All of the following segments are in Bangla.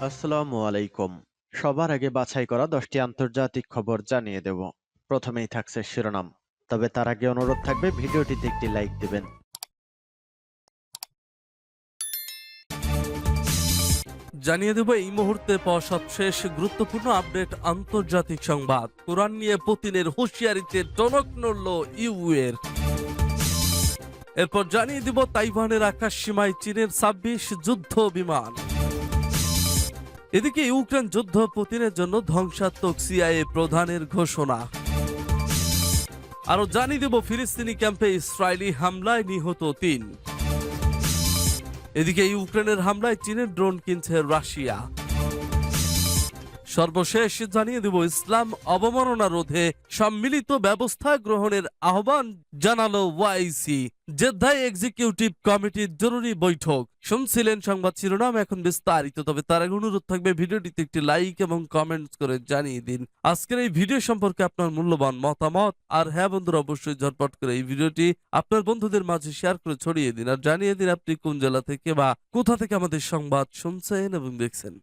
আসসালামু আলাইকুম। সবার আগে বাছাই করা 10টি আন্তর্জাতিক খবর জানিয়ে দেব। প্রথমেই থাকছে শিরোনাম। তবে তার আগে অনুরোধ থাকবে ভিডিওটিতে একটি লাইক দিবেন। জানিয়ে দেব এই মুহূর্তে পাওয়া সবশেষ গুরুত্বপূর্ণ আপডেট আন্তর্জাতিক সংবাদ। কোরআন নিয়ে পুতিনের হুঁশিয়ারিতে টনক নড়ল ইউ এর। এরপর জানিয়ে দিব তাইওয়ানের আকাশ সীমায় চীনের 26 যুদ্ধ বিমান। এদিকে ইউক্রেন যুদ্ধ পুতিনের জন্য ধ্বংসাত্মক, সিআইএ প্রধানের ঘোষণা। আরো জানিয়ে দেব ফিলিস্তিনি ক্যাম্পে ইসরায়েলি হামলায় নিহত 3। এদিকে ইউক্রেনের হামলায় চীনের ড্রোন কিনছে রাশিয়া। সর্বশেষ জানিয়ে দেব ইসলাম অবমাননা রোধে সম্মিলিত ব্যবস্থা গ্রহণের আহ্বান জানালো ওয়াইসি। জেদ্দায় এক্সিকিউটিভ কমিটির জরুরি বৈঠক। শুনছিলেন সংবাদ শিরোনাম, এখন বিস্তারিত। তবে তার আগে অনুরোধ থাকবে ভিডিওটিতে একটি লাইক এবং কমেন্টস করে জানিয়ে দিন আজকের এই ভিডিও সম্পর্কে আপনার মূল্যবান মতামত। আর হ্যাঁ বন্ধুরা, অবশ্যই ঝটপট করে এই ভিডিওটি আপনার বন্ধুদের মাঝে শেয়ার করে ছড়িয়ে দিন আর জানিয়ে দিন আপনি কোন জেলা থেকে বা কোথা থেকে আমাদের সংবাদ শুনছেন এবং দেখছেন।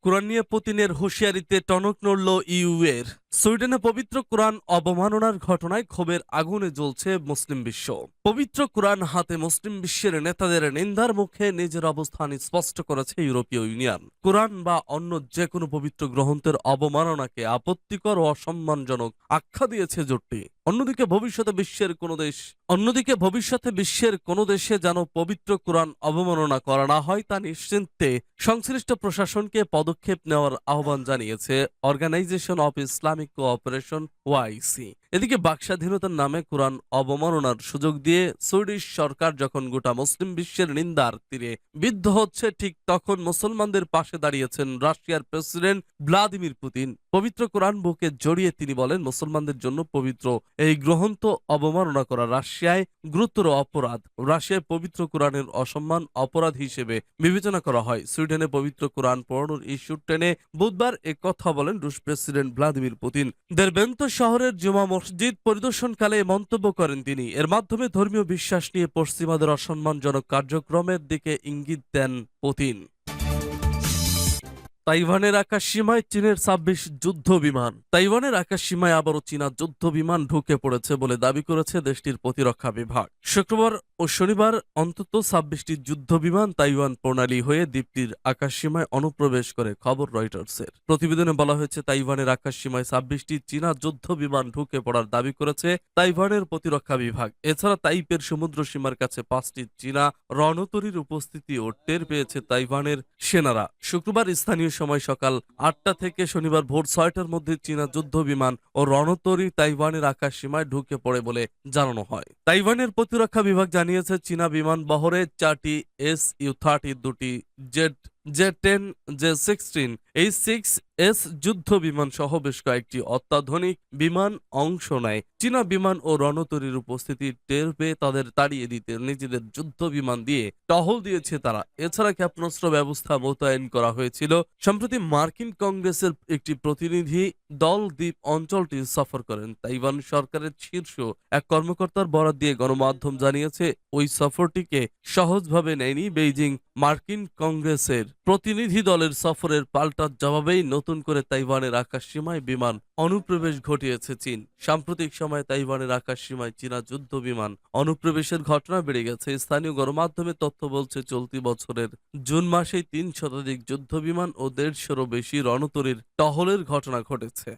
কোরআন নিয়ে পুতিনের হুঁশিয়ারিতে টনক নড়ল ইউ এর। সুইডেনে পবিত্র কোরআন অবমাননার ঘটনায় ক্ষোভের আগুনে জ্বলছে মুসলিম বিশ্ব। পবিত্র কোরআন হাতে মুসলিম বিশ্বের নেতাদের নিন্দার মুখে নিজের অবস্থান স্পষ্ট করেছে ইউরোপীয় ইউনিয়ন। কোরআন বা অন্য যে কোনো পবিত্র গ্রন্থের অবমাননাকে আপত্তিকর ও অসম্মানজনক আখ্যা দিয়েছে জোটটি। অন্যদিকে ভবিষ্যতে বিশ্বের কোনো দেশে যেন পবিত্র কোরআন অবমাননা করা না হয় তা নিশ্চিন্তে সংশ্লিষ্ট প্রশাসনকে পদক্ষেপ নেওয়ার আহ্বান জানিয়েছে organisation of Islamic cooperation OIC. এদিকে বাকস্বাধীনতার নামে কোরআন অবমাননার সুযোগ দিয়ে সুইডিশ সরকার যখন গোটা মুসলিম বিশ্বের নিন্দার তীরে বিদ্ধ হচ্ছে, ঠিক তখন মুসলমানদের পাশে দাঁড়িয়েছেন রাশিয়ার প্রেসিডেন্ট ভ্লাদিমির পুতিন। পবিত্র কোরআন বুকে জড়িয়ে তিনি বলেন, মুসলমানদের জন্য পবিত্র এই গ্রন্থ অবমাননা করা রাশিয়ায় গুরুতর অপরাধ। রাশিয়ায় পবিত্র কোরআনের অসম্মান অপরাধ হিসেবে বিবেচনা করা হয়। সুইডেনে পবিত্র কোরআন পড়ানোর ইস্যু টেনে বুধবার কথা বলেন রুশ প্রেসিডেন্ট ভ্লাদিমির পুতিন। দেরবেন্ত শহরের জুমা মসজিদ পরিদর্শনকালে মন্তব্য করেন তিনি। এর মাধ্যমে ধর্মীয় বিশ্বাস নিয়ে পশ্চিমাদের অসম্মানজনক কার্যক্রমের দিকে ইঙ্গিত দেন পুতিন। তাইওয়ানের আকাশ সীমায় চীনের 26 যুদ্ধ বিমান। তাইওয়ানের আকাশ সীমায় আবারও চীনা যুদ্ধ বিমান ঢুকে পড়েছে বলে দাবি করেছে দেশটির প্রতিরক্ষা বিভাগ। শুক্রবার ও শনিবার অন্তত 26টি যুদ্ধ বিমান তাইওয়ান প্রণালী হয়ে দ্বীপটির আকাশ সীমায় অনুপ্রবেশ করে, খবর রয়টার্সের। প্রতিবেদনে বলা হয়েছে তাইওয়ানের আকাশ সীমায় 26টি চীনা যুদ্ধ বিমান ঢুকে পড়ার দাবি করেছে তাইওয়ানের প্রতিরক্ষা বিভাগ। এছাড়া তাইপের সমুদ্র সীমার কাছে 5টি চীনা রণতরীর উপস্থিতিও টের পেয়েছে তাইওয়ানের সেনারা। শুক্রবার স্থানীয় সময় সকাল 8টা থেকে শনিবার ভোর 6টার মধ্যে চীনা যুদ্ধ বিমান ও রণতরী তাইওয়ানের আকাশ সীমায় ঢুকে পড়ে বলে জানানো হয়। তাইওয়ানের প্রতিরক্ষা বিভাগ জানিয়েছে চীনা বিমান বহরে 4টি SU-30, 2টি জে-10, জে-16, H-6S যুদ্ধ বিমান সহ বেশ কয়েকটি অত্যাধুনিক বিমান অংশ নেয়। চীনা বিমান ও রণতরীর উপস্থিতি টের পেয়ে তাদের তাড়িয়ে দিতে নিজেদের যুদ্ধ বিমান দিয়ে টহল দিয়েছে তারা। এছাড়া ক্ষেপণাস্ত্র ব্যবস্থা মোতায়েন করা হয়েছিল। সম্প্রতি মার্কিন কংগ্রেসের একটি প্রতিনিধি দল দ্বীপ অঞ্চলটি সফর করেন। তাইওয়ান সরকারের শীর্ষ এক কর্মকর্তার বরাত দিয়ে গণমাধ্যম জানিয়েছে, ওই সফরটিকে সহজভাবে নেয়নি বেইজিং। মার্কিন কংগ্রেসের প্রতিনিধি দলের সফরের পাল্টা জবাবেই নতুন করে তাইওয়ানের আকাশ সীমায় বিমান অনুপ্রবেশ ঘটিয়েছে চীন। সাম্প্রতিক সময়ে তাইওয়ানের আকাশ সীমায় চীনা যুদ্ধ বিমান অনুপ্রবেশের ঘটনা বেড়ে গেছে। স্থানীয় গণমাধ্যমে তথ্য বলছে, চলতি বছরের জুন মাসেই 3 শতাধিক যুদ্ধ বিমান ও 150-ও বেশি রণতরীর টহলের ঘটনা ঘটেছে।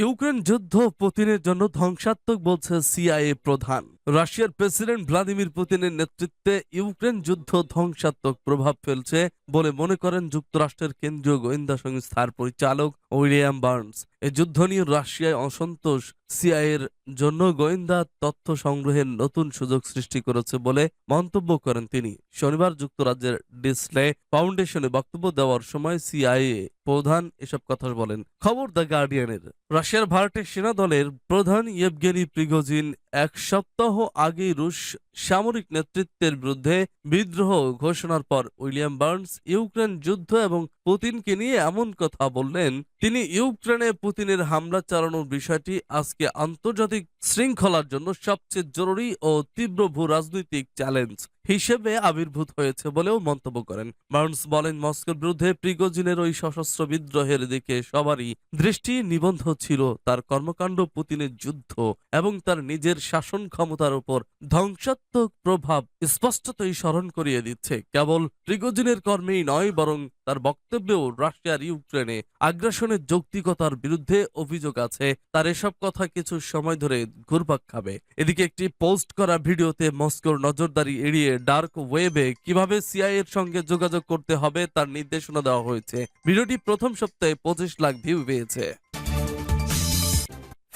ইউক্রেন যুদ্ধ পুতিনের জন্য ধ্বংসাত্মক বলছে সিআইএ প্রধান। রাশিয়ার প্রেসিডেন্ট ভ্লাদিমির পুতিনের নেতৃত্বে ইউক্রেন যুদ্ধ ধ্বংসাত্মক প্রভাব ফেলছে বলে মনে করেন যুক্তরাষ্ট্রের কেন্দ্রীয় গোয়েন্দা সংস্থার পরিচালক উইলিয়াম বার্নস। এই যুদ্ধ নিয়ে রাশিয়ায় অসন্তোষ সিআইএর জন্য গোয়েন্দা তথ্য সংগ্রহের নতুন সুযোগ সৃষ্টি করেছে বলে মন্তব্য করেন তিনি। শনিবার যুক্তরাজ্যের ডিসলে ফাউন্ডেশনে বক্তব্য দেওয়ার সময় সিআইএ প্রধান এসব কথা বলেন। খবর দ্য গার্ডিয়ানের। রাশিয়ার ভাড়াটে সেনা দলের প্রধান ইয়েভগেনি প্রিগোজিন এক সপ্তাহ আগেই রুশ সামরিক নেতৃত্বের বিরুদ্ধে বিদ্রোহ ঘোষণার পর উইলিয়াম বার্নস ইউক্রেন যুদ্ধ এবং পুতিনকে নিয়ে এমন কথা বললেন। তিনি ইউক্রেনে পুতিনের হামলা চালানোর বিষয়টি আজকে আন্তর্জাতিক শৃঙ্খলার জন্য সবচেয়ে জরুরি ও তীব্র ভূ রাজনৈতিক চ্যালেঞ্জ। হিসেবে আবির্ভূত হয়েছে বলেও মন্তব্য করেন। বার্নস বলেন, মস্কোর বিরুদ্ধে প্রিগোজিনের ওই সশস্ত্র বিদ্রোহের দিকে সবারই দৃষ্টি নিবদ্ধ ছিল। তার কর্মকাণ্ড পুতিনের যুদ্ধ এবং তার নিজের শাসন ক্ষমতার উপর ধ্বংসাত্মক প্রভাব স্পষ্টতই স্মরণ করিয়ে দিচ্ছে। কেবল প্রিগোজিনের কর্মেই নয়, বরং তার বক্তব্যেও রাশিয়ার ইউক্রেনে আগ্রাসনের যৌক্তিকতার বিরুদ্ধে অভিযোগ আছে। তার এসব কথা কিছু সময় ধরে ঘুরপাক খাবে। এদিকে একটি পোস্ট করা ভিডিওতে মস্কোর নজরদারি এড়িয়ে ডার্ক ওয়েবে কিভাবে সিআইএ এর সঙ্গে যোগাযোগ করতে হবে তার নির্দেশনা দেওয়া হয়েছে। ভিডিওটি প্রথম সপ্তাহে 25 লাখ ভিউ পেয়েছে।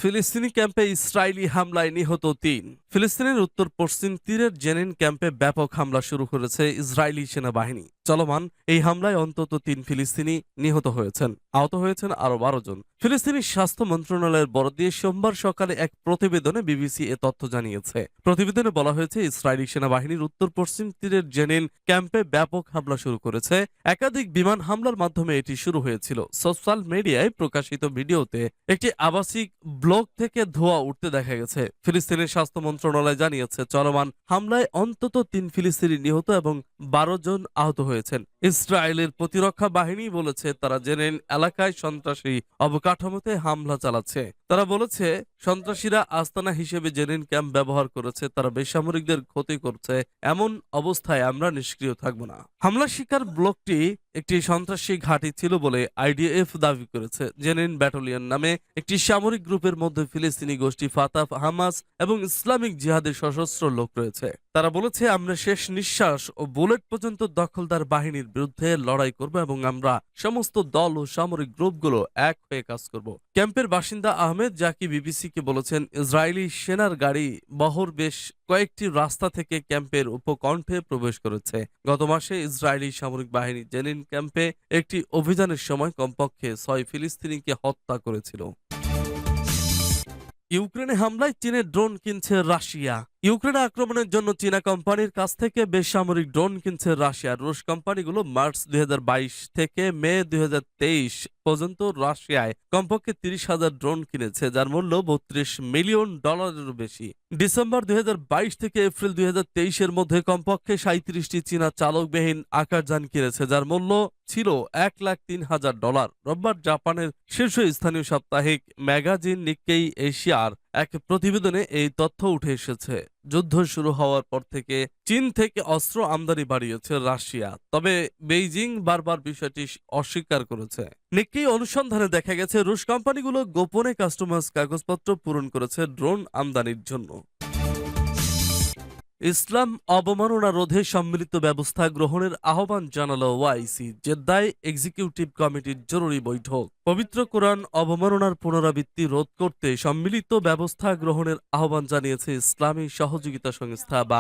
ফিলিস্তিনি ক্যাম্পে ইসরায়েলি হামলায় নিহত ৩। ফিলিস্তিনের উত্তর পশ্চিম তীরের জেনিন ক্যাম্পে ব্যাপক হামলা শুরু করেছে ইসরায়েলি সেনাবাহিনী। চলমান এই হামলায় অন্তত ৩ ফিলিস্তিনি নিহত হয়েছেন, আহত হয়েছেন আরো ১২ জন। ফিলিস্তিনি স্বাস্থ্য মন্ত্রণালয়ের বরাত দিয়ে সোমবার সকালে এক প্রতিবেদনে বিবিসি এ তথ্য জানিয়েছে। প্রতিবেদনে বলা হয়েছে, ইসরায়েলি সেনাবাহিনীর উত্তর পশ্চিম তীরের জেনিন ক্যাম্পে ব্যাপক হামলা শুরু করেছে। একাধিক বিমান হামলার মাধ্যমে এটি শুরু হয়েছিল। সোশ্যাল মিডিয়ায় প্রকাশিত ভিডিওতে একটি আবাসিক ব্লক থেকে ধোঁয়া উঠতে দেখা গেছে। ফিলিস্তিনের স্বাস্থ্য মন্ত্রণালয় জানিয়েছে, চলমান হামলায় অন্তত ৩ ফিলিস্তিনি নিহত এবং ১২ জন আহত হয়েছেন। ইসরায়েলের প্রতিরক্ষা বাহিনী বলেছে, তারা জেনিন এলাকায় সন্ত্রাসী অবকাঠামোতে হামলা চালাচ্ছে। তারা বলেছে, সন্ত্রাসীরা আস্তানা হিসেবে জেনিন ক্যাম্প ব্যবহার করেছে, তারা বেসামরিকদের ক্ষতি করছে। এমন অবস্থায় আমরা নিষ্ক্রিয় থাকব না। হামলা শিকার ব্লকটি একটি সন্ত্রাসী ঘাঁটি ছিল বলে আইডিএফ দাবি করেছে। জেনিন ব্যাটালিয়ন নামে একটি সামরিক গ্রুপের মধ্যে ফিলিস্তিনি গোষ্ঠী ফাতাহ, হামাস এবং ইসলামিক জিহাদের সশস্ত্র লোক রয়েছে। তারা বলেছে, আমরা শেষ নিঃশ্বাস ও বুলেট পর্যন্ত দখলদার বাহিনীর বিরুদ্ধে লড়াই করব এবং আমরা সমস্ত দল ও সামরিক গ্রুপগুলো এক হয়ে কাজ করব। ক্যাম্পের বাসিন্দা আহমেদ জাকি বিবিসিকে বলেছেন, ইসরায়েলি সেনার গাড়ি বহর বেশ কয়েকটি রাস্তা থেকে ক্যাম্পের উপকণ্ঠে প্রবেশ করেছে। গত মাসে ইসরায়েলি সামরিক বাহিনী জেনিন ক্যাম্পে একটি অভিযানের সময় কমপক্ষে ৬ ফিলিস্তিনিকে হত্যা করেছিল। ইউক্রেনে হামলায় চীনের ড্রোন কিনছে রাশিয়া। ইউক্রেনে আক্রমণের জন্য চীনা কোম্পানির কাছ থেকে বেসামরিক ড্রোন কিনছে রাশিয়া। রুশ কোম্পানিগুলো মার্চ ২০২২ থেকে মে ২০২৩ পর্যন্ত রাশিয়ায় কমপক্ষে ৩০,০০০ ড্রোন কিনেছে, যার মূল্য $৩২ মিলিয়ন বেশি। ডিসেম্বর ২০২২ থেকে এপ্রিল ২০২৩ এর মধ্যে কমপক্ষে ৩৭টি চীনা চালকবিহীন আকাশযান কিনেছে, যার মূল্য ছিল $১,০৩,০০০। রোববার জাপানের শীর্ষস্থানীয় সাপ্তাহিক ম্যাগাজিন নিক্কেই এশিয়ার এক প্রতিবেদনে এই তথ্য উঠে এসেছে। যুদ্ধ শুরু হওয়ার পর থেকে চীন থেকে অস্ত্র আমদানি বাড়িয়েছে রাশিয়া, তবে বেইজিং বারবার বিষয়টি অস্বীকার করেছে। নিক্কেই অনুসন্ধানে দেখা গেছে, রুশ কোম্পানিগুলো গোপনে কাস্টমার্স কাগজপত্র পূরণ করেছে ড্রোন আমদানির জন্য। ইসলাম অবমাননা রোধে সম্মিলিত ব্যবস্থা গ্রহণের আহ্বান জানালো ওআইসি। জেদ্দায় এক্সিকিউটিভ কমিটির জরুরি বৈঠক। পবিত্র কোরআন অবমাননার পুনরাবৃত্তি রোধ করতে সম্মিলিত ব্যবস্থা গ্রহণের আহ্বান জানিয়েছে ইসলামী সহযোগিতা সংস্থা বা